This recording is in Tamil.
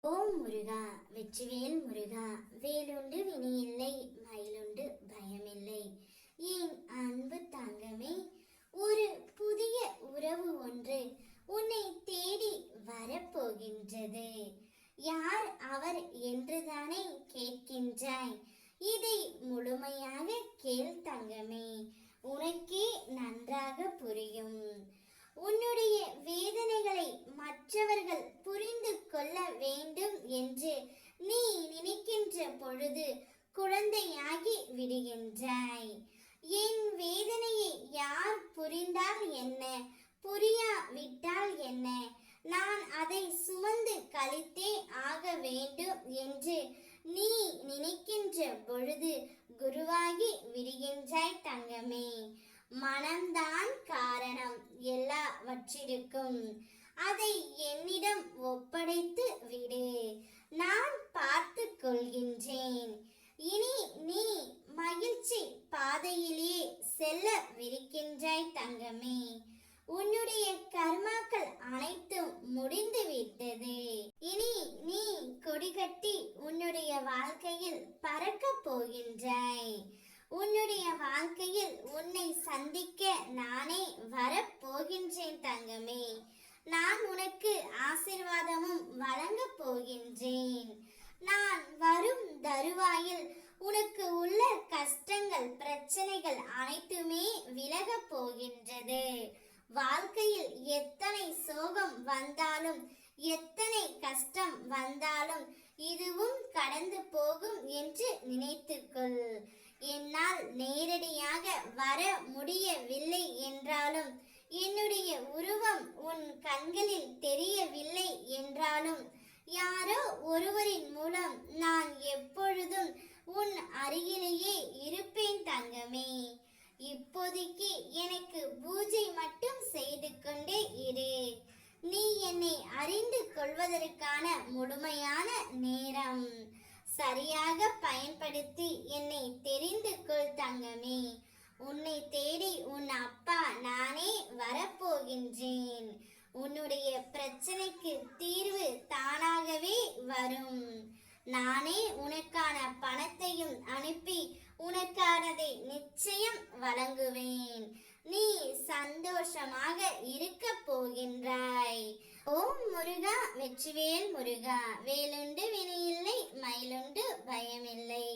ஓம் முருகா, வெற்றிவேல் முருகா, வேலுண்டு வினையில்லை, மயிலுண்டு பயமில்லை. என் அன்பு தங்கமே, ஒரு புதிய உறவு ஒன்று உன்னை தேடி வரப்போகின்றது. யார் அவர் என்றுதானே கேட்கின்றாய்? இதை முழுமையாக கேள் தங்கமே, உனக்கே நன்றாக புரியும். உன்னுடைய வேதனைகளை மற்றவர்கள் புரிந்து கொள்ள வேண்டும் என்று நீ நினைக்கின்ற பொழுது குழந்தையாகி விடுகின்றாய். என் வேதனையை யார் புரிந்தால் என்ன, புரியாவிட்டால் என்ன, நான் அதை சுமந்து கழித்தே ஆக வேண்டும் என்று நீ நினைக்கின்ற பொழுது குருவாகி விடுகின்றாய் தங்கமே. மனம்தான் காரணம் எல்லாவற்றிற்கும். அதை என்னிடம் ஒப்படைத்து விடு, நான் பார்த்து கொள்கின்றேன். இனி நீ மகிழ்ச்சி பாதையிலே செல்லவிருக்கின்றாய் தங்கமே. உன்னுடைய கர்மாக்கள் அனைத்தும் முடிந்து விட்டது. இனி நீ கொடிகட்டி உன்னுடைய வாழ்க்கையில் பறக்க போகின்றாய். உன்னுடைய வாழ்க்கையில் உன்னை சந்திக்க நானே வரப்போகின்றேன் தங்கமே. நான் உனக்கு ஆசீர்வாதமும் வழங்கப் போகின்றேன். நான் வரும் தருவாயில் உனக்கு உள்ள கஷ்டங்கள், பிரச்சனைகள் அனைத்துமே விலகப் போகின்றது. வாழ்க்கையில் எத்தனை சோகம் வந்தாலும், எத்தனை கஷ்டம் வந்தாலும் இதுவும் கடந்து போகும் என்று நினைத்துக்கொள். என்னால் நேரடியாக வர முடியவில்லை என்றாலும், என்னுடைய உருவம் உன் கண்களில் தெரியவில்லை என்றாலும், யாரோ ஒருவரின் மூலம் நான் எப்பொழுதும் உன் அருகிலேயே இருப்பேன் தங்கமே. இப்போதைக்கு எனக்கு பூஜை மட்டும் செய்து கொண்டே இரு. நீ என்னை அறிந்து கொள்வதற்கான முழுமையான நேரம். சரியாக பயன்படுத்தி என்னை தெரிந்து கொள் தங்கமே. உன்னை தேடி உன் அப்பா நானே வரப்போகின்றேன். உன்னுடைய பிரச்சனைக்கு தீர்வு தானாகவே வரும். நானே உனக்கான பணத்தையும் அனுப்பி உனக்கானதை நிச்சயம் வழங்குவேன். நீ சந்தோஷமாக இருக்க போகின்றாய். ஓம் முருகா, வெற்றிவேல் முருகா, வேலுண்டு வினையில்லை, மயிலுண்டு பயமில்லை.